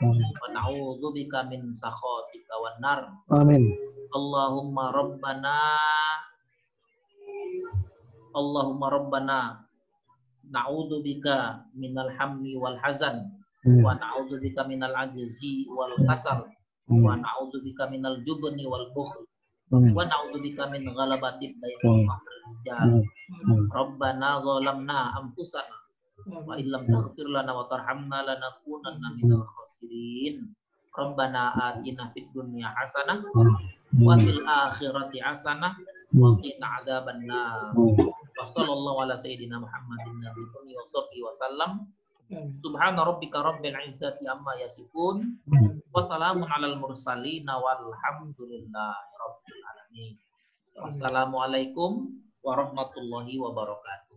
wa na'udzubika min sakhatika wan nar. Amin. Allahumma rabbana na'udzubika minal hammi wal hazan wa na'udzubika minal ajzi wal kasal wa na'udzubika minal jubni wal bukhl wa na'udzubika min ghalabatid daini wal rijal. Rabbana zalamna anfusana wa illam taghfir lana wa tarhamna lanakunanna minal khasirin. Rabbana atina fid dunya hasanah wa fil akhirati hasanah wa qina adzabannar. Wa sallallahu ala sayyidina Muhammadin nabiyyi wa sahbihi wa sallam. Subhana rabbika rabbil izzati amma yasifun wa salamun alal mursalin walhamdulillahi rabbil alamin. Wassalamualaikum warahmatullahi wabarakatuh.